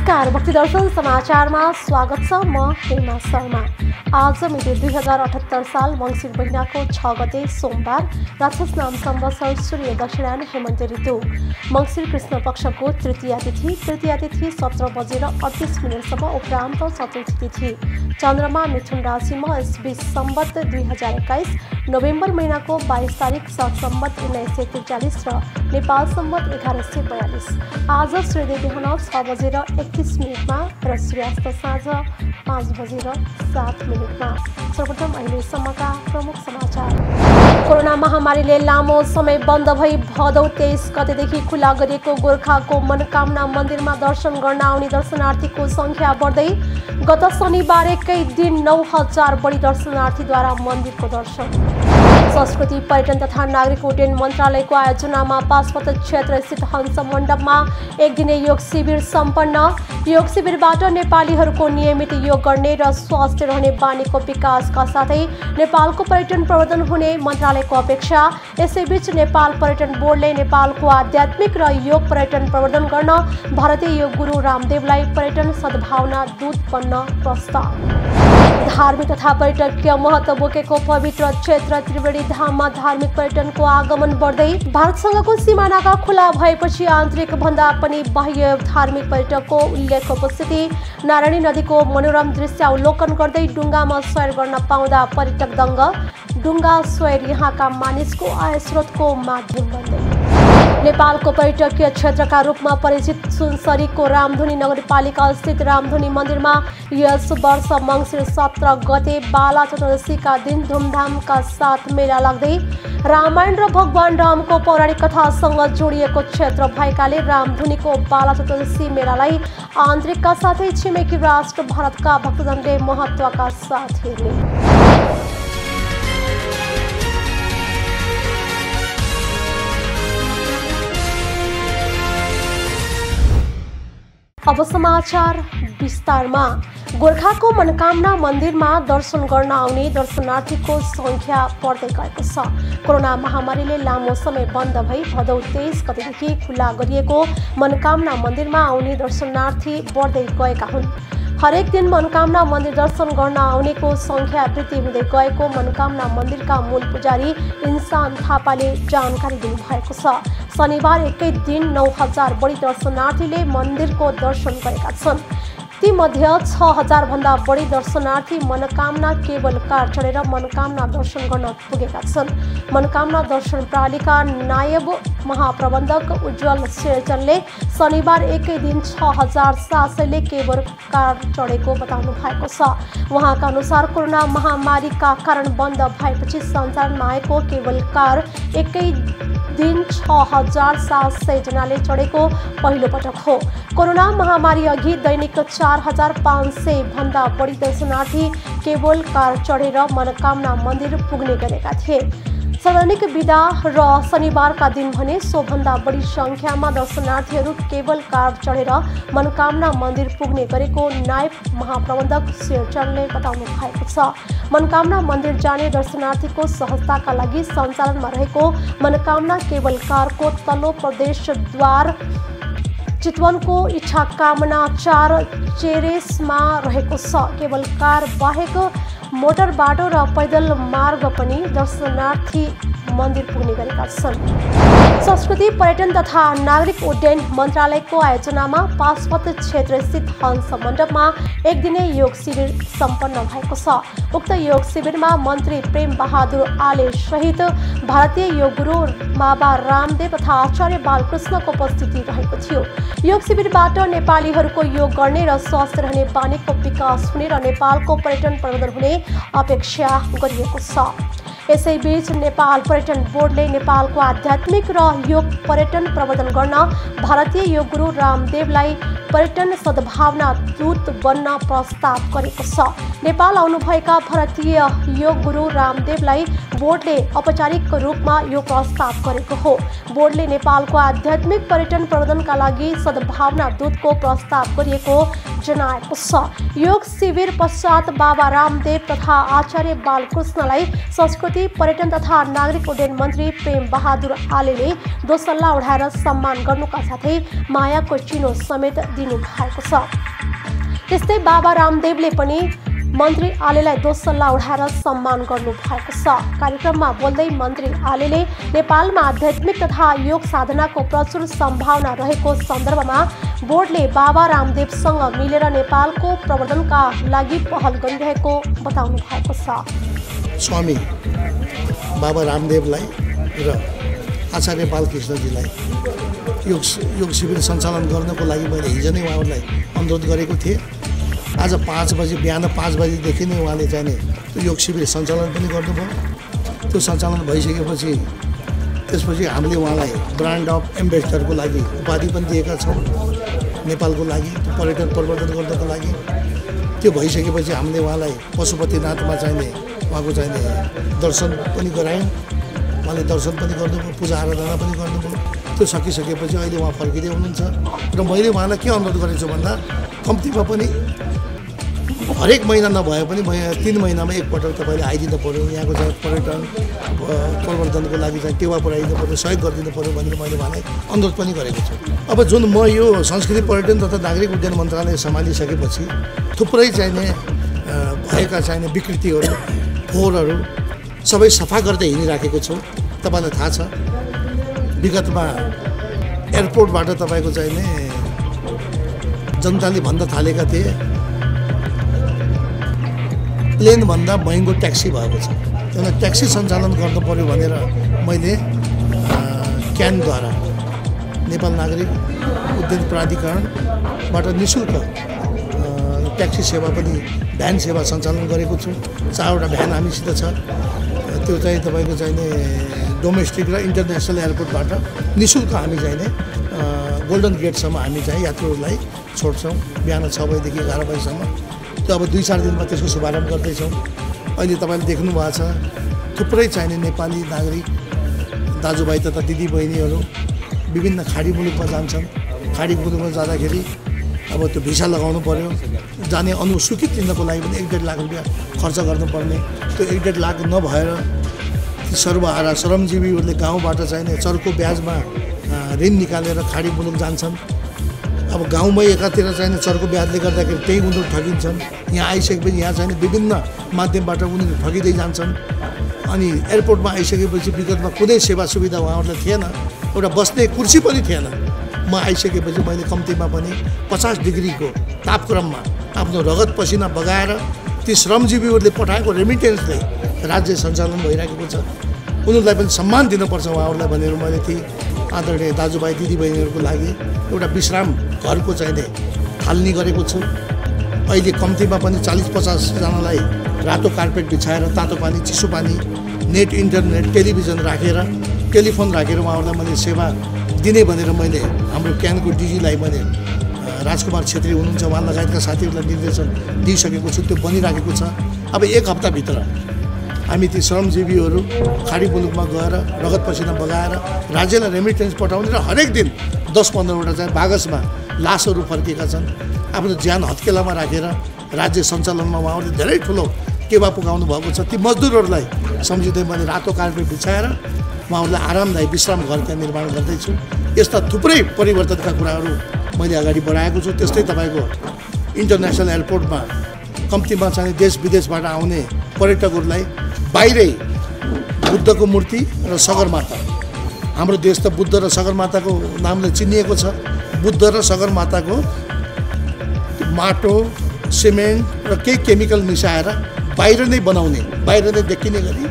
नमस्कार, भक्ति दर्शन समाचारमा स्वागत छ। म हेमा शर्मा। आज मिति 2078 साल मङ्सिर महिनाको 6 गते सोमबार, राक्षस नाम संवत्सर सूर्य दक्षिणायन हेमन्त ऋतु, मङ्सिर कृष्ण पक्षको तृतीया तिथि 17:38 उपरान्त चतुर्थी तिथि, चन्द्रमा मिथुन राशिमा इस्वी सम्वत 2021 नोभेम्बर महिनाको 22 तारिक सम्वत 1943 र नेपाल सम्वत 1142। आज सूर्योदय बिहान 6:31 र सूर्यास्त साँझ 5:07। सर्वप्रथम अहिलेसम्मका प्रमुख समाचार। कोरोना महामारीले लामो समय बन्द भई भदौ 23 गतेदेखि खुला गरिएको गोर्खाको मनोकामना मन्दिरमा दर्शन गर्न आउने दर्शनार्थीको संख्या बढ्दै गत शनिबार एकै दिन 9,000 बढी दर्शनार्थीद्वारा मन्दिरको दर्शन। संस्कृति पर्यटन तथा नागरिक उड्डयन मन्त्रालयको आयोजनामा पाशुपत क्षेत्र स्थित हंस मण्डपमा एक दिने योग शिविर सम्पन्न। योग शिविरबाट नेपालीहरूको नियमित योग गर्ने र स्वस्थ रहने बानीको विकासका साथै नेपालको पर्यटन प्रवर्धन हुने मन्त्रालयको अपेक्षा। यसैबीच नेपाल पर्यटन बोर्डले नेपालको आध्यात्मिक र योग पर्यटन प्रवर्धन गर्न भारतीय योग गुरु रामदेवलाई पर्यटन सद्भावना दूत बन्न प्रस्ताव। धार्मिक तथा पर्यटकीय महत्त्व बोकेको पवित्र क्षेत्र त्रिवेणी धाममा धार्मिक पर्यटनको आगमन बढ्दै भारतसँगको सिमानाका खुला भएपछि आन्तरिक भन्दा पनि बाह्य धार्मिक पर्यटकको उल्लेख उपस्थिति। नारायणी नदीको मनोरम दृश्य अवलोकन गर्दै डुङ्गामा सैर गर्न पाउँदा पर्यटक दङ्ग। डुङ्गा सैर यहाँका मानिसको आय स्रोतको माध्यम बन्दै नेपालको पर्यटकीय क्षेत्रका रूपमा परिचित सुनसरीको रामधुनी नगरपालिका स्थित रामधुनी मन्दिरमा यस वर्ष मङ्सिर 17 गते बाला चतुर्दशीका दिन धुमधामका साथ मेला लाग्दै रामायण र भगवान रामको पौराणिक कथासँग जोडिएको क्षेत्र भएकाले रामधुनीको बाला चतुर्दशी मेलालाई आन्तरिकका साथै छिमेकी राष्ट्र भारतका भक्तजनले महत्त्वका साथ हेर्ने। अब समाचार विस्तारमा। गोर्खाको मनोकामना मन्दिरमा दर्शन गर्न आउने दर्शनार्थीको संख्या बढ्दै गएको छ। कोरोना महामारीले लामो समय बन्द भई भदौ 23 गतेदेखि खुला गरिएको मनोकामना मन्दिरमा आउने दर्शनार्थी बढ्दै गएका हुन्। हरेक दिन मनोकामना मन्दिर दर्शन गर्न आउनेको संख्या वृद्धि हुँदै गएको मनोकामना मन्दिरका मूल पुजारी इन्सान थापाले जानकारी दिनुभएको छ। शनिबार एकै दिन 9,000 बढी दर्शनार्थीले मन्दिरको दर्शन गरेका छन्। तीमध्ये 6,000 भन्दा बढी दर्शनार्थी मनोकामना केबल कार चढेर मनोकामना दर्शन गर्न पुगेका छन्। मनोकामना दर्शन प्रणालीका नायब महाप्रबन्धक उज्जवल शेरचनले शनिबार एकै दिन 6,700ले केबल कार चढेको बताउनु भएको छ। उहाँका अनुसार कोरोना महामारीका कारण बन्द भएपछि सञ्चालनमा आएको केबल कार एकै दिन 6,700 जनाले चढेको पहिलो पटक हो। कोरोना महामारी अघि दैनिक 4,500 भन्दा बढी दर्शनार्थी केबल कार चढेर मनोकामना मन्दिर पुग्ने गरेका थिए। सार्वजनिक बिदा र शनिबारका दिन भने सोभन्दा बढी सङ्ख्यामा दर्शनार्थीहरू केबल कार चढेर मनोकामना मन्दिर पुग्ने गरेको नायब महाप्रबन्धक शेरचनले बताउनु भएको छ। मनोकामना मन्दिर जाने दर्शनार्थीको सहजताका लागि सञ्चालनमा रहेको मनोकामना केबल कारको तल्लो प्रवेशद्वार चितवनको इच्छा कामना 4 चेरेसमा रहेको छ। केबल कार बाहेक मोटर बाटो र पैदल मार्ग पनि दर्शनार्थी मन्दिर पुग्ने गरेका छन्। संस्कृति पर्यटन तथा नागरिक उड्डयन मन्त्रालयको आयोजनामा पाशुपत क्षेत्र स्थित हंस मण्डपमा एक दिने योग शिविर सम्पन्न भएको छ। उक्त योग शिविरमा मन्त्री प्रेम बहादुर आले सहित भारतीय योग गुरु बाबा रामदेव तथा आचार्य बालकृष्णको उपस्थिति रहेको थियो। योग शिविरबाट नेपालीहरूको योग गर्ने र स्वस्थ रहने बानीको विकास हुने र नेपालको पर्यटन प्रवर्धन हुने अपेक्षा गरिएको छ। यसैबीच नेपाल पर्यटन बोर्डले नेपालको आध्यात्मिक र योग पर्यटन प्रवर्धन गर्न भारतीय योग गुरु रामदेवलाई पर्यटन सद्भावना दूत बन्न प्रस्ताव गरेको छ। नेपाल आउनुभएका भारतीय योग गुरु रामदेवलाई बोर्डले औपचारिक रूपमा यो प्रस्ताव गरेको हो। बोर्डले नेपालको आध्यात्मिक पर्यटन प्रवर्धनका लागि सद्भावना दूतको प्रस्ताव गरिएको जनाएको छ। योग शिविर पश्चात बाबा रामदेव तथा आचार्य बालकृष्णलाई संस्कृति संस्कृति पर्यटन तथा नागरिक उड्डयन मन्त्री प्रेम बहादुर आलेले दोसल्ला उठाएर सम्मान गर्नुका साथै मायाको चिनो समेत दिनुभएको छ। त्यस्तै बाबा रामदेवले पनि मन्त्री आलेलाई दोसल्ला उठाएर सम्मान गर्नुभएको छ। कार्यक्रममा बोल्दै मन्त्री आलेले नेपालमा आध्यात्मिक तथा योग साधनाको प्रचुर सम्भावना रहेको सन्दर्भमा बोर्डले बाबा रामदेवसँग मिलेर नेपालको प्रवर्धनका लागि पहल गरिरहेको बताउनु भएको छ। स्वामी बाबा रामदेवलाई र आचार्य बालकृष्णजीलाई योग शिविर सञ्चालन गर्नको लागि मैले हिजो नै उहाँहरूलाई अनुरोध गरेको थिएँ। आज 5 बजे बिहान 5 बजेदेखि नै उहाँले चाहिँ त्यो योग शिविर सञ्चालन पनि गर्नुभयो। त्यो सञ्चालन भइसकेपछि त्यसपछि हामीले उहाँलाई ब्रान्ड अफ एम्बेसडरको लागि उपाधि पनि दिएका छौँ नेपालको लागि, पर्यटन प्रवर्धन गर्नको लागि। त्यो भइसकेपछि हामीले उहाँलाई पशुपतिनाथमा चाहिने उहाँको चाहिने दर्शन पनि गरायौँ। उहाँले दर्शन पनि गर्नुभयो, पूजा आराधना पनि गर्नुभयो। त्यो सकिसकेपछि अहिले उहाँ फर्किँदै हुनुहुन्छ र मैले उहाँलाई के अनुरोध गरेको छु भन्दा कम्तीमा पनि हरेक महिना नभए पनि 3 महिनामा एकपटक तपाईँले आइदिनु पऱ्यो, यहाँको चाहिँ पर्यटन प्रवर्धनको लागि चाहिँ टेवा पुऱ्याइदिनु पऱ्यो, सहयोग गरिदिनु पऱ्यो भनेर मैले उहाँलाई अनुरोध पनि गरेको छु। अब जुन म यो संस्कृति पर्यटन तथा नागरिक उड्डयन मन्त्रालय सम्हालिसकेपछि थुप्रै चाहिने भएका चाहिने विकृतिहरू फोहोरहरू सबै सफा गर्दै हिँडिराखेको छु। तपाईँलाई थाहा छ विगतमा एयरपोर्टबाट तपाईँको चाहिने जनताले भन्न थालेका थिए प्लेनभन्दा महँगो ट्याक्सी भएको छ। त्यसलाई ट्याक्सी सञ्चालन गर्नु पर्यो भनेर मैले क्यानद्वारा नेपाल नागरिक उड्डयन प्राधिकरणबाट निःशुल्क ट्याक्सी सेवा पनि भ्यान सेवा सञ्चालन गरेको छु। 4वटा भ्यान हामीसित छ। त्यो चाहिँ तपाईँको चाहिने डोमेस्टिक र इन्टरनेसनल एयरपोर्टबाट निःशुल्क हामी चाहिने गोल्डन गेटसम्म हामी चाहिँ यात्रुहरूलाई छोड्छौँ बिहान 6 बजेदेखि 11 बजीसम्म। त्यो अब 2-4 दिनमा त्यसको शुभारम्भ गर्दैछौँ। अहिले तपाईँले देख्नु भएको छ थुप्रै चाहिने नेपाली नागरिक दाजुभाइ तथा दिदीबहिनीहरू विभिन्न खाडी मुलुकमा जान्छन्। खाडी मुलुकमा जाँदाखेरि अब त्यो भिसा लगाउनु पर्यो, जाने अनुस्वीकृत चिन्हको लागि पनि 1-1.5 लाख रुपियाँ खर्च गर्नुपर्ने। त्यो 1-1.5 लाख नभएर सर्वहारा श्रमजीवीहरूले गाउँबाट चाहिने चर्को ब्याजमा ऋण निकालेर खाडी मुलुक जान्छन्। अब गाउँमै एकातिर चाहिने चर्को ब्याजले गर्दाखेरि त्यही उनीहरू ठगिन्छन्। यहाँ आइसकेपछि यहाँ चाहिने विभिन्न माध्यमबाट उनीहरू ठगिँदै जान्छन्। अनि एयरपोर्टमा आइसकेपछि विगतमा कुनै सेवा सुविधा उहाँहरूलाई थिएन, एउटा बस्ने कुर्सी पनि थिएन। म आइसकेपछि मैले कम्तीमा पनि 50 डिग्रीको तापक्रममा आफ्नो रगत पसिना बगाएर ती श्रमजीवीहरूले पठाएको रेमिटेन्सले राज्य सञ्चालन भइरहेको छ। उनीहरूलाई पनि सम्मान दिनुपर्छ उहाँहरूलाई भनेर मैले ती आदरणीय दाजुभाइ दिदीबहिनीहरूको लागि एउटा विश्राम घरको चाहिने थाल्ने गरेको छु। अहिले कम्तीमा पनि 40-50 जनालाई रातो कार्पेट बिछाएर तातो पानी, चिसो पानी, नेट, इन्टरनेट, टेलिभिजन राखेर, टेलिफोन राखेर उहाँहरूलाई मैले सेवा दिने भनेर मैले हाम्रो क्यानको डिजीलाई मैले राजकुमार छेत्री हुनुहुन्छ उहाँ लगायतका साथीहरूलाई निर्देशन दिइसकेको छु। त्यो बनिराखेको छ। अब 1 हप्ताभित्र हामी ती श्रमजीवीहरू खाडी मुलुकमा गएर रगत पसिना बगाएर राज्यलाई रेमिटेन्स पठाउने र हरेक दिन 10-15वटा चाहिँ बागसमा लासहरू फर्किएका छन्। आफ्नो ज्यान हत्केलामा राखेर राज्य सञ्चालनमा उहाँहरूले धेरै ठुलो टेवा पुगाउनु भएको छ। ती मजदुरहरूलाई सम्झिँदै मैले रातो कार्पेट बिछाएर उहाँहरूलाई आरामदायी विश्राम घर त्यहाँ निर्माण गर्दैछु। यस्ता थुप्रै परिवर्तनका कुराहरू मैले अगाडि बढाएको छु। त्यस्तै तपाईँको इन्टरनेसनल एयरपोर्टमा कम्तीमा चाहिँ देश विदेशबाट आउने पर्यटकहरूलाई बाहिरै बुद्धको मूर्ति र सगरमाथा, हाम्रो देश त बुद्ध र सगरमाथाको नामले चिनिएको छ। बुद्ध र सगरमाथाको माटो, सिमेन्ट र केही केमिकल मिसाएर बाहिर नै बनाउने, बाहिर नै देखिने गरी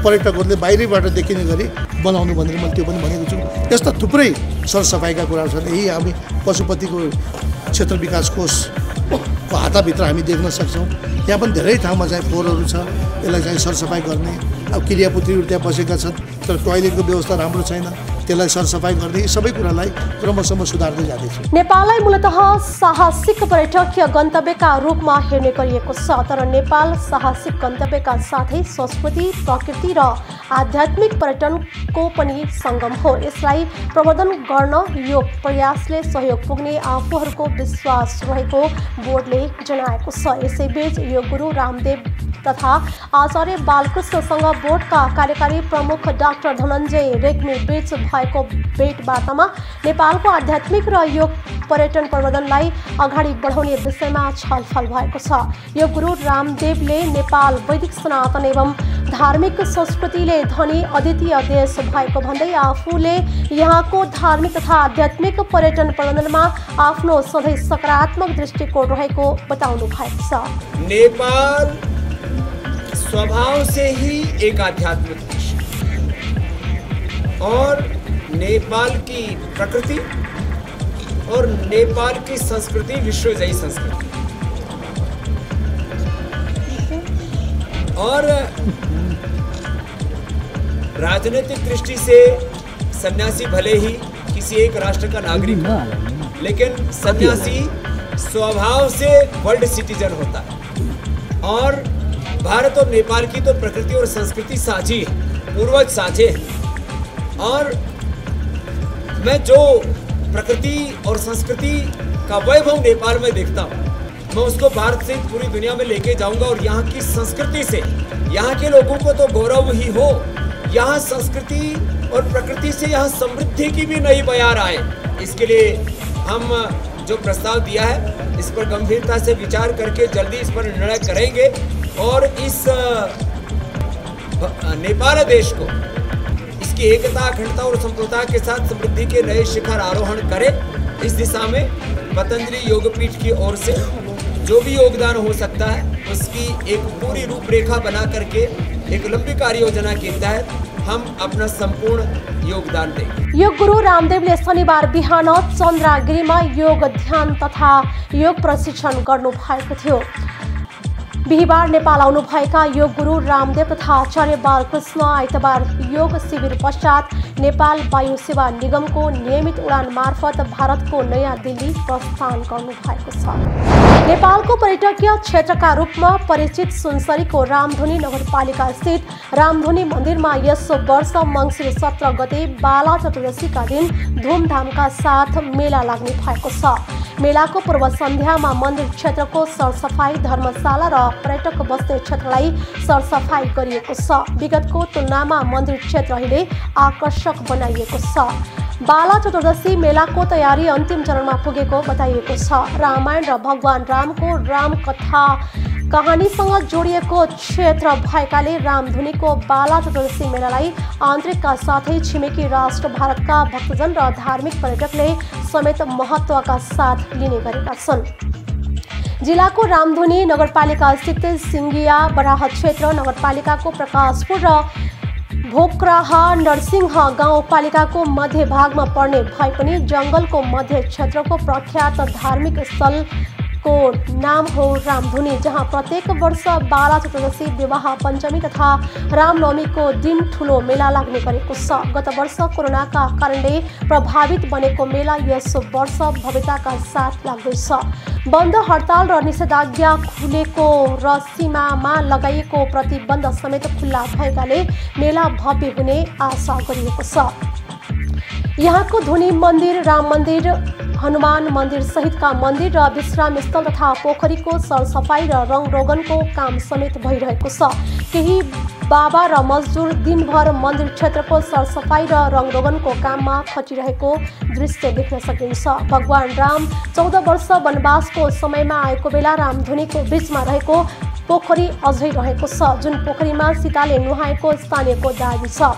पर्यटकहरूले बाहिरैबाट देखिने गरी बनाउनु भनेर मैले त्यो पनि भनेको छु। यस्ता थुप्रै सरसफाइका कुराहरू छन्। यही हामी पशुपतिको क्षेत्र विकास कोषको हाताभित्र हामी देख्न सक्छौँ। यहाँ पनि धेरै ठाउँमा चाहिँ फोहोरहरू छ, यसलाई चाहिँ सरसफाइ गर्ने। अब क्रियापुत्रीहरू त्यहाँ बसेका छन् तर टोयलेटको व्यवस्था राम्रो छैन, त्यसलाई सरसफाइ गर्दै सबै कुरालाई क्रमशः सुधार्दै जाँदैछ। नेपाललाई मूलतः साहसिक पर्यटकीय गन्तव्यका रूपमा हेर्ने गरिएको छ, तर नेपाल साहसिक गन्तव्यका साथै संस्कृति, प्रकृति र आध्यात्मिक पर्यटनको पनि सङ्गम हो। यसलाई प्रवर्धन गर्न यो प्रयासले सहयोग पुग्ने आफूहरूको विश्वास रहेको बोर्डले जनाएको छ। यसैबीच योग गुरु रामदेव तथा आचार्य बालकृष्णसँग बोर्डका कार्यकारी प्रमुख डाक्टर धनञ्जय रेग्मी बीच भएको भेटवार्तामा नेपालको आध्यात्मिक र योग पर्यटन प्रवर्धनलाई अगाडि बढाउने विषयमा छलफल भएको छ। योग गुरु रामदेवले नेपाल वैदिक सनातन एवं धार्मिक संस्कृतिले धनी अद्वितीय देश भएको भन्दै आफूले यहाँको धार्मिक तथा आध्यात्मिक पर्यटन प्रबन्धनमा आफ्नो सधैँ सकारात्मक दृष्टिकोण रहेको बताउनु भएको छ। नेपाल स्वभाव से ही एक आध्यात्मिक देश और नेपाल की प्रकृति और नेपाल की संस्कृति विश्वजयी संस्कृति और राजनीतिक दृष्टि से सन्यासी भले ही किसी एक राष्ट्र का नागरिक हो, लेकिन सन्यासी स्वभाव से वर्ल्ड सिटीजन होता है। और भारत और नेपाल की तो प्रकृति और संस्कृति साझी है, पूर्वज साझे हैं। और मैं जो प्रकृति और संस्कृति का वैभव नेपाल में देखता हूँ, मैं उसको भारत से पूरी दुनिया में लेके जाऊंगा। और यहाँ की संस्कृति से यहाँ के लोगों को तो गौरव ही हो, यहाँ संस्कृति और प्रकृति से यहाँ समृद्धि की भी नई बयार आए। इसके लिए हम जो प्रस्ताव दिया है इस पर गंभीरता से विचार करके जल्दी इस पर निर्णय करेंगे और इस नेपाल देश को इसकी एकता, अखंडता और संप्रभुता के साथ समृद्धि के नए शिखर आरोहण करें। इस दिशा में पतंजलि योगपीठ की ओर से जो भी योगदान हो सकता है उसकी एक पूरी रूपरेखा बना करके एक लंबी कार्य योजना के तहत हम अपना संपूर्ण योगदान देंगे। योग गुरु रामदेवले शनिबार बिहान चन्द्रागिरीमा योग ध्यान तथा योग प्रशिक्षण गर्नु भएको थियो। बिहिबार नेपाल आउनुभएका योग गुरु रामदेव तथा आचार्य बालकृष्ण आइतबार योग शिविर पश्चात नेपाल वायु सेवा निगमको नियमित उडान मार्फत भारतको नयाँ दिल्ली प्रस्थान गर्नु भएको छ। नेपालको पर्यटकीय क्षेत्रका रूपमा परिचित सुनसरीको रामधुनी नगरपालिका स्थित रामधुनी मन्दिरमा यस वर्ष मङ्सिर 17 गते बाला चतुर्दशीका दिन धुमधामका साथ मेला लाग्ने भएको छ। मेलाको पूर्व सन्ध्यामा मन्दिर क्षेत्रको सरसफाई, धर्मशाला र पर्यटक बस्ने क्षेत्रलाई सरसफाई गरिएको छ। विगतको तुलनामा मन्दिर क्षेत्र अहिले आकर्षक बनाइएको छ। बाला चतुर्दशी मेलाको तयारी अन्तिम चरणमा पुगेको बताइएको छ। रामायण र भगवान रामको रामकथा कहानीसँग जोडिएको क्षेत्र भएकाले रामधुनीको बाला चतुर्दशी मेलालाई आन्तरिकका साथै छिमेकी राष्ट्र भारतका भक्तजन र धार्मिक पर्यटकले समेत महत्त्वका साथ लिने गरेका छन्। जिल्लाको रामधुनी नगरपालिका स्थित सिङ्गिया बराह क्षेत्र नगरपालिकाको प्रकाशपुर र भोक्राहा नरसिंह गाउँपालिकाको मध्य भागमा पर्ने भए पनि जङ्गलको मध्य क्षेत्रको प्रख्यात धार्मिक स्थलको नाम हो रामधुनी, जहाँ प्रत्येक वर्ष बाला चतुर्दशी, विवाह पञ्चमी तथा रामनवमीको दिन ठुलो मेला लाग्ने गरेको छ। गत वर्ष कोरोनाका कारणले प्रभावित बनेको मेला यस वर्ष भव्यताका साथ लाग्दैछ। बन्द हडताल र निषेधाज्ञा खुलेको र सीमामा लगाइएको प्रतिबन्ध समेत खुल्ला भएकाले मेला भव्य हुने आशा गरिएको छ। यहाँको धुनी मन्दिर, राम मन्दिर, हनुमान मन्दिर सहितका मन्दिर र विश्राम स्थल तथा पोखरीको सरसफाई र रङरोगनको काम समेत भइरहेको छ। केही बाबा र मजदुर दिनभर मन्दिर क्षेत्रको सरसफाई र रङरोगनको काममा खटिरहेको दृश्य देख्न सकिन्छ। भगवान राम 14 वर्ष वनवासको समयमा आएको बेला रामधुनीको बीचमा रहेको पोखरी अझै रहेको छ, जुन पोखरीमा सीताले नुहाएको स्थानीयको दाबी छ।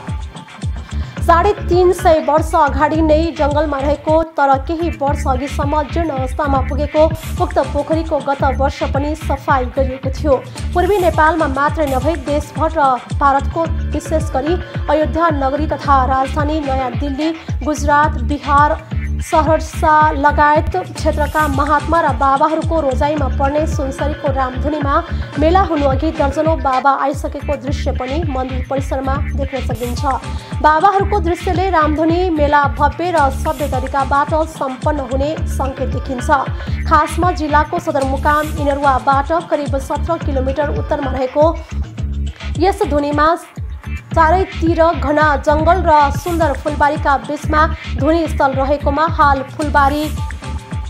350 वर्ष अगाडि नै जङ्गलमा रहेको तर केही वर्ष अघिसम्म जीर्ण अवस्थामा पुगेको उक्त पोखरीको गत वर्ष पनि सफाई गरिएको थियो। पूर्वी नेपालमा मात्रै नभई देशभर र भारतको विशेष गरी अयोध्या नगरी तथा राजधानी नयाँ दिल्ली, गुजरात, बिहार, सहरसा लगायत क्षेत्रका महात्मा र बाबाहरूको रोजाइमा पर्ने सुनसरीको रामधुनीमा मेला हुनुअघि दर्जनौं बाबा आइसकेको दृश्य पनि मन्दिर परिसरमा देख्न सकिन्छ। बाबाहरूको दृश्यले रामधुनी मेला भव्य र सभ्य तरिकाबाट सम्पन्न हुने सङ्केत देखिन्छ। खासमा जिल्लाको सदरमुकाम इनरुवाबाट करिब 17 किलोमिटर उत्तरमा रहेको यस धुनीमा चारैतिर घना जङ्गल र सुन्दर फुलबारीका बीचमा धुनी स्थल रहेकोमा हाल फुलबारी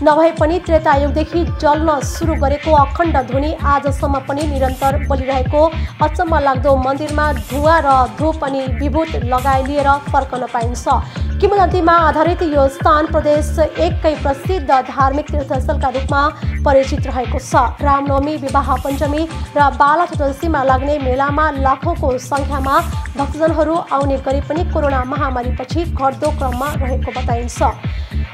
नभए पनि त्रेतायुगदेखि जल्न सुरु गरेको अखण्ड धुनी आजसम्म पनि निरन्तर बलिरहेको अचम्म लाग्दो मन्दिरमा धुवा र धूप अनि विभूत लगाई लिएर फर्कन पाइन्छ। किंवदन्तीमा आधारित यो स्थान प्रदेश एकै प्रसिद्ध धार्मिक तीर्थस्थलका रूपमा परिचित रहेको छ। रामनवमी, विवाह पञ्चमी र बाला चतुर्दशीमा लाग्ने मेलामा लाखौंको संख्यामा भक्तजनहरू आउने गरी पनि कोरोना महामारीपछि घट्दो क्रममा रहेको बताइन्छ।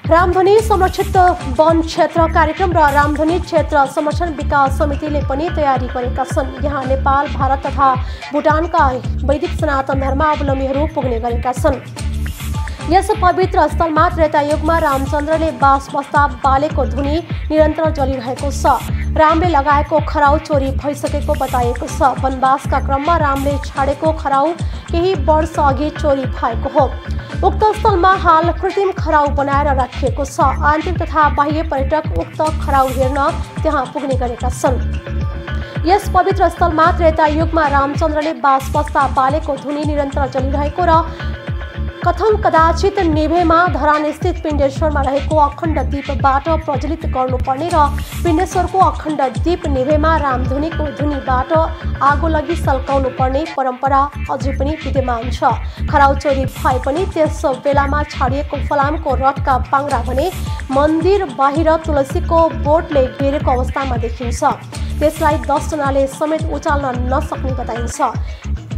रामधुनी संरक्षित वन क्षेत्र कार्यक्रम र रामधुनी क्षेत्र संरक्षण विकास समितिले पनि तयारी गरेका छन्। यहाँ नेपाल, भारत तथा भुटानका वैदिक सनातन धर्मावलम्बीहरू पुग्ने गरेका छन्। यस पवित्र स्थलमा त्रेतायुगमा रामचन्द्रले बास बस्दा बालेको धुनी निरन्तर जलिरहेको छ। रामले लगाएको खराउ चोरी भइसकेको बताइएको छ। वनवासका क्रममा रामले छाडेको खराउ केही वर्ष अघि चोरी भएको हो। उक्त स्थलमा हाल कृत्रिम खराउ बनाएर राखिएको छ। आन्तरिक तथा बाह्य पर्यटक उक्त खराउ हेर्न त्यहाँ पुग्ने गरेका छन्। यस पवित्र स्थलमा त्रेतायुगमा रामचन्द्रले बास बस्दा बालेको धुनी निरन्तर चलिरहेको र कथन कदाचित निभेमा धरानस्थित पिण्डेश्वरमा रहेको अखण्ड दीपबाट प्रज्वलित गर्नुपर्ने र पिण्डेश्वरको अखण्ड दीप निभेमा रामधुनीको धुनीबाट आगो लगी सल्काउनु पर्ने परम्परा अझै पनि विद्यमान छ। खराउ चोरी भए पनि त्यस बेलामा छाडिएको फलामको रथका पाङ्ग्रा भने मन्दिर बाहिर तुलसीको बोटले घेरेको अवस्थामा देखिन्छ। त्यसलाई 10 जनाले समेत उचाल्न नसक्ने बताइन्छ।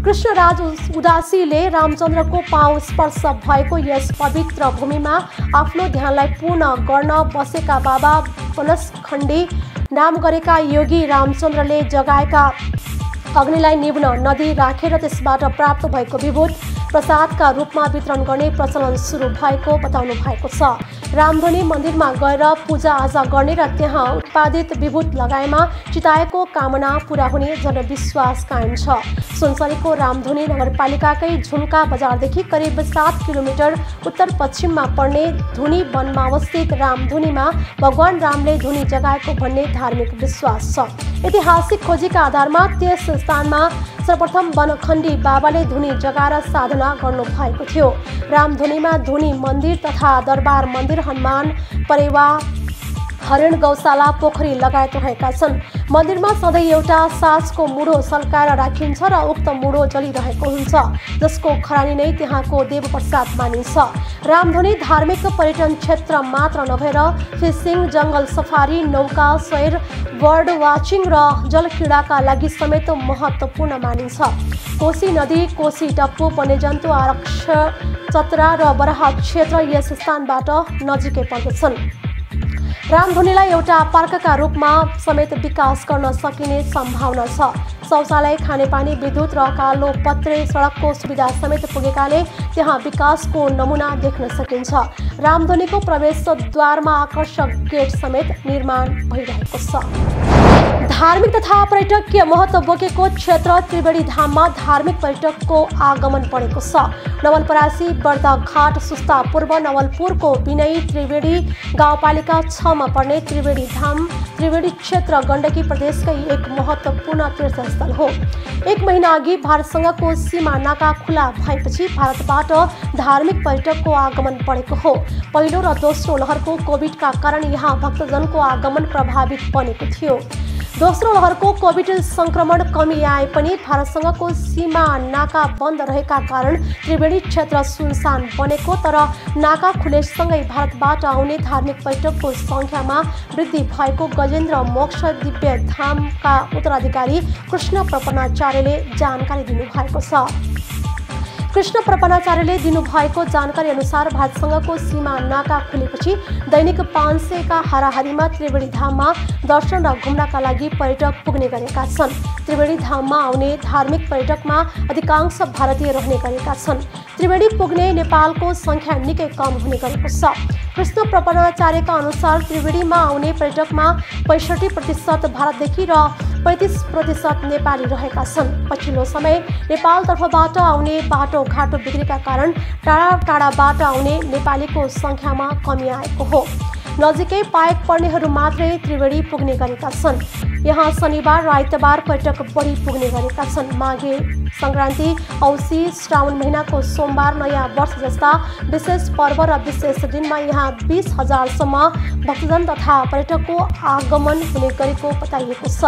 कृष्णराज उदासीले रामचन्द्रको पाउ स्पर्श भएको यस पवित्र भूमिमा आफ्नो ध्यानलाई पूर्ण गर्न बसेका बाबा बनसखण्डी नाम गरेका योगी रामचन्द्रले जगाएका अग्निलाई निभ्न नदी राखेर त्यसबाट प्राप्त भएको विभूत प्रसादका रूपमा वितरण गर्ने प्रचलन सुरु भएको बताउनु भएको छ। रामधुनी मन्दिरमा गएर पूजाआजा गर्ने र त्यहाँ उत्पादित विभूत लगाएमा चिताएको कामना पूरा हुने जनविश्वास कायम छ। सुनसरीको रामधुनी नगरपालिकाकै झुम्का बजारदेखि करिब 7 किलोमिटर उत्तर पश्चिममा पर्ने धुनी वनमा अवस्थित रामधुनीमा भगवान रामले धुनी जगाएको भन्ने धार्मिक विश्वास छ। ऐतिहासिक खोजीका आधारमा त्यस स्थानमा सर्वप्रथम वनखण्डी बाबाले धुनी जगाएर साधना गर्नु भएको थियो। रामधुनीमा धुनी मन्दिर तथा दरबार मन्दिर, हनुमान परेवा, हरिण गौशाला, पोखरी लगायत रहेका छन्। मन्दिरमा सधैँ एउटा सासको मुढो सल्काएर राखिन्छ र उक्त मुढो जलिरहेको हुन्छ, जसको खरानी नै त्यहाँको देवप्रसाद मानिन्छ। रामधुनी धार्मिक पर्यटन क्षेत्र मात्र नभएर फिसिङ, जङ्गल सफारी, नौका सैर, बर्ड वाचिङ र जलक्रीडाका लागि समेत महत्त्वपूर्ण मानिन्छ। कोशी नदी, कोशी टप्पु, वन्यजन्तु आरक्ष चतरा र बराह क्षेत्र यस स्थानबाट नजिकै पर्दछन्। रामधुनीलाई एउटा पार्कका रूपमा समेत विकास गर्न सकिने सम्भावना छ। शौचालय, खानेपानी, विद्युत र कालो पत्रे सडकको सुविधा समेत पुगेकाले त्यहाँ विकासको नमुना देख्न सकिन्छ। रामधुनीको प्रवेशद्वारमा आकर्षक गेट समेत निर्माण भइरहेको छ। धार्मिक तथा पर्यटकीय महत्त्व बोकेको क्षेत्र त्रिवेणी धाममा धार्मिक पर्यटकको आगमन बढेको छ। नवलपरासी, बर्दाघाट, सुस्ता पूर्व, नवलपुरको विनयी त्रिवेणी गाउँपालिका 6 मा पर्ने त्रिवेणी धाम त्रिवेणी क्षेत्र गण्डकी प्रदेशकै एक महत्त्वपूर्ण तीर्थस्थल हो। 1 महिना अघि भारतसँगको सीमा नाका खुला भएपछि भारतबाट धार्मिक पर्यटकको आगमन बढेको हो। पहिलो र दोस्रो लहरको कोभिडका कारण यहाँ भक्तजनको आगमन प्रभावित बनेको थियो। दोस्रो लहरको कोभिड संक्रमण कमी आए पनि भारतसँगको सीमा नाका बन्द रहेका कारण त्रिवेणी क्षेत्र सुनसान बनेको, तर नाका खुलेसँगै भारतबाट आउने धार्मिक पर्यटकको संख्यामा वृद्धि भएको गजेन्द्र मोक्ष दिव्य धामका उत्तराधिकारी कृष्ण प्रपन्नाचार्यले जानकारी दिनुभएको छ। कृष्ण प्रपन्नाचार्यले दिनुभएको जानकारी अनुसार भारतसँगको सीमा नाका खुलेपछि दैनिक 500 का हाराहारीमा त्रिवेणी धाममा दर्शन र घुम्नका लागि पर्यटक पुग्ने गरेका छन्। त्रिवेणी धाममा आउने धार्मिक पर्यटकमा अधिकांश भारतीय रहने गरेका छन्। त्रिवेणी पुग्ने नेपालको संख्या निकै कम हुने गरेको छ। कृष्ण प्रपन्नाचार्यका अनुसार त्रिवेणीमा आउने पर्यटकमा 65% भारतदेखि र 35% नेपाली रहेका छन्। पछिल्लो समय नेपालतर्फबाट आउने बाटो घाटो बिग्रेका कारण टाढा टाढाबाट आउने नेपालीको संख्यामा कमी आएको हो। नजिकै पाएक पर्नेहरू मात्रै त्रिवेणी पुग्ने गरेका छन्। यहाँ शनिबार र आइतबार पर्यटक बढी पुग्ने गरेका छन्। माघे संक्रान्ति, औँसी, श्रावण महिनाको सोमबार, नयाँ वर्ष जस्ता विशेष पर्व र विशेष दिनमा यहाँ 20,000 सम्म भक्तजन तथा पर्यटकको आगमन हुने गरेको बताइएको छ।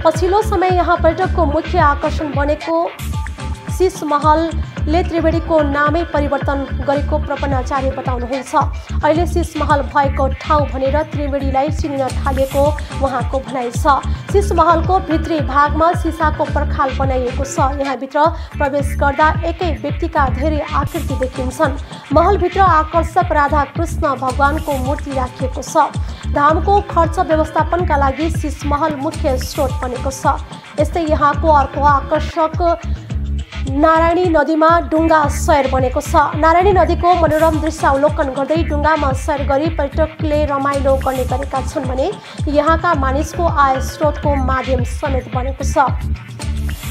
पछिल्लो समय यहाँ पर्यटकको मुख्य आकर्षण बनेको शीश महलले त्रिवेणीको नामै परिवर्तन गरेको प्रपन्नाचार्य बताउनुहुन्छ। अहिले शीश महल भएको ठाउँ भनेर त्रिवेणीलाई चिनिन थालेको उहाँको भनाइ छ। शीश महलको भित्री भागमा सिसाको पर्खाल बनाइएको छ। यहाँभित्र प्रवेश गर्दा एकै व्यक्तिका धेरै आकृति देखिन्छन्। महलभित्र आकर्षक राधा कृष्ण भगवानको मूर्ति राखिएको छ। धामको खर्च व्यवस्थापनका लागि शीश महल मुख्य स्रोत बनेको छ। यस्तै यहाँको अर्को आकर्षक नारायणी नदीमा डुङ्गा सैर बनेको छ। नारायणी नदीको मनोरम दृश्य अवलोकन गर्दै डुङ्गामा सैर गरी पर्यटकले रमाइलो गर्ने गरेका छन् भने यहाँका मानिसको आय स्रोतको माध्यम समेत बनेको छ।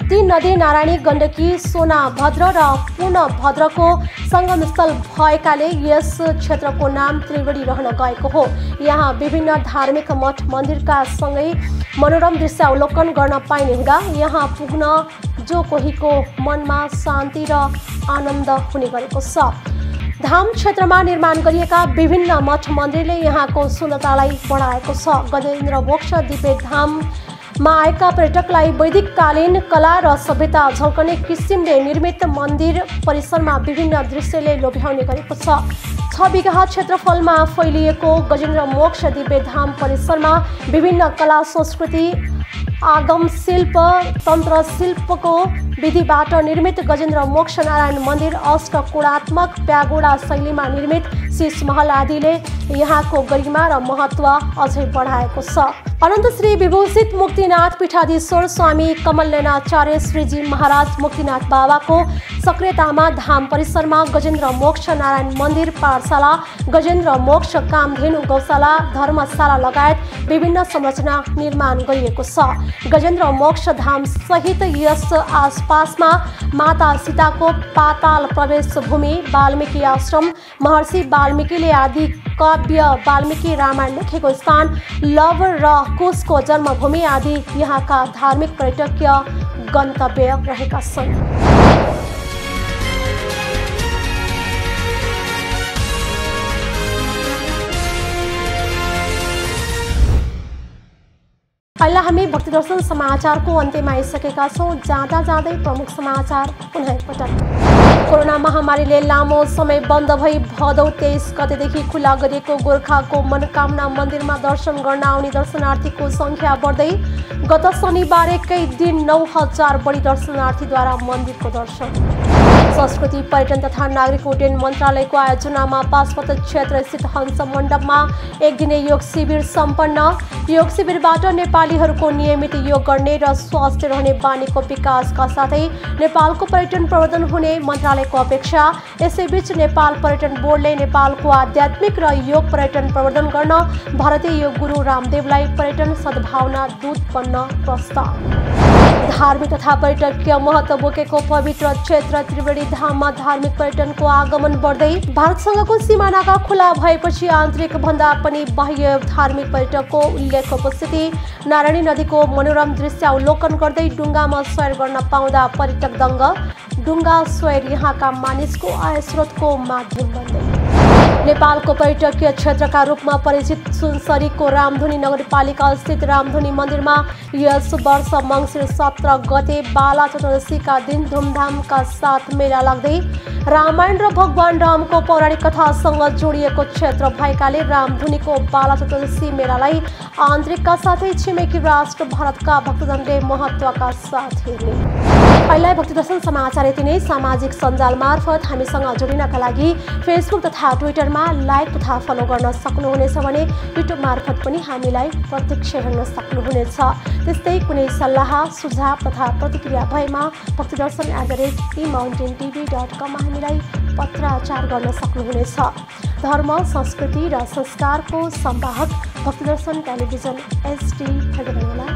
ती नदी नारायणी, गण्डकी, सोनाभद्र र पूर्णभद्रको संगमस्थल भएकाले यस क्षेत्रको नाम त्रिवेणी रहन गएको हो। यहाँ विभिन्न धार्मिक मठ मन्दिरका सँगै मनोरम दृश्य अवलोकन गर्न पाइने हुँदा यहाँ पुग्न जो कोहीको मनमा शान्ति र आनन्द हुने गरेको छ। धाम क्षेत्रमा निर्माण गरिएका विभिन्न मठ मन्दिरले यहाँको सुन्दरतालाई बढाएको छ। गजेन्द्र मोक्ष दिव्य धाममा आएका पर्यटकलाई वैदिककालीन कला र सभ्यता झल्कने किसिमले निर्मित मन्दिर परिसरमा विभिन्न दृश्यले लोभ्याउने गरेको छ। 6 बिघा क्षेत्रफलमा फैलिएको गजेन्द्र मोक्ष दिव्य धाम परिसरमा विभिन्न कला संस्कृति, आगम शिल्प, तन्त्र शिल्पको विधिबाट निर्मित गजेन्द्र मोक्ष नारायण मन्दिर, अष्टकोणात्मक प्यागोडा शैलीमा निर्मित शीश महल आदिले यहाँको गरिमा र महत्त्व अझै बढाएको छ। अनन्त श्री विभूषित मुक्तिनाथ पीठाधीश्वर स्वामी कमलनयनाचार्य श्रीजी महाराज मुक्तिनाथ बाबाको सक्रियतामा धाम परिसरमा गजेन्द्र मोक्ष नारायण मन्दिर, पाठशाला, गजेन्द्र मोक्ष कामधेनु गौशाला, धर्मशाला लगायत विभिन्न संरचना निर्माण गरिएको छ। गजेन्द्र मोक्ष धाम सहित यस आसपासमा माता सीताको पाताल प्रवेश भूमि, वाल्मीकि आश्रम, महर्षि वाल्मीकिले आदि काव्य वाल्मीकि रामायण लेखेको स्थान, लव र कुशको जन्मभूमि आदि यहाँका धार्मिक पर्यटकीय गन्तव्य रहेका छन्। अहिले हामी भक्ति दर्शन समाचारको अन्त्यमा आइसकेका छौँ। जाँदा जाँदै प्रमुख समाचार पुनः एकपटक। कोरोना महामारीले लामो समय बन्द भई भदौ 23 गतेदेखि खुला गरिएको गोर्खाको मनोकामना मन्दिरमा दर्शन गर्न आउने दर्शनार्थीको सङ्ख्या बढ्दै गत शनिबार एकै दिन 9,000 बढी दर्शनार्थीद्वारा मन्दिरको दर्शन। संस्कृति पर्यटन तथा नागरिक उड्डयन मन्त्रालयको आयोजनामा पाशुपत क्षेत्र स्थित हंस मण्डपमा एक दिने योग शिविर सम्पन्न। योग शिविरबाट नेपालीहरूको नियमित योग गर्ने र स्वस्थ रहने बानीको विकासका साथै नेपालको पर्यटन प्रवर्धन हुने मन्त्रालयको अपेक्षा। यसैबीच नेपाल पर्यटन बोर्डले नेपालको आध्यात्मिक र योग पर्यटन प्रवर्धन गर्न भारतीय योग गुरु रामदेवलाई पर्यटन सद्भावना दूत बन्न प्रस्ताव। धार्मिक तथा पर्यटकीय महत्त्व बोकेको पवित्र क्षेत्र त्रिवेणी धाममा धार्मिक पर्यटनको आगमन बढ्दै भारतसँगको सिमानाका खुला भएपछि आन्तरिक भन्दा पनि बाह्य धार्मिक पर्यटकको उल्लेख उपस्थिति। नारायणी नदीको मनोरम दृश्य अवलोकन गर्दै डुङ्गामा सैर गर्न पाउँदा पर्यटक दङ्ग। डुङ्गा सैर यहाँका मानिसको आय स्रोतको माध्यम बन्दै नेपालको पर्यटकीय क्षेत्रका रूपमा परिचित सुनसरीको रामधुनी नगरपालिका स्थित रामधुनी मन्दिरमा यस वर्ष मङ्सिर 17 गते बाला चतुर्दशीका दिन धुमधामका साथ मेला लाग्दै रामायण र भगवान रामको पौराणिक कथासँग जोडिएको क्षेत्र भएकाले रामधुनीको बाला चतुर्दशी मेलालाई आन्तरिकका साथै छिमेकी राष्ट्र भारतका भक्तजनले महत्त्वका साथ हेर्ने। अहिले भक्ति दर्शन समाचार यति नै। सामाजिक सञ्जाल मार्फत हामीसँग जोडिनका लागि फेसबुक तथा ट्विटरमा लाइक तथा फलो गर्न सक्नुहुनेछ भने युट्युब मार्फत पनि हामीलाई प्रत्यक्ष हेर्न सक्नुहुनेछ। त्यस्तै कुनै सल्लाह सुझाव तथा प्रतिक्रिया भएमा bhaktidarshan@emountaintv.com हामीलाई पत्राचार गर्न सक्नुहुनेछ। धर्म, संस्कृति र संस्कारको संवाहक भक्तिदर्शन टेलिभिजन HD हेर्दै गर्नुहोला।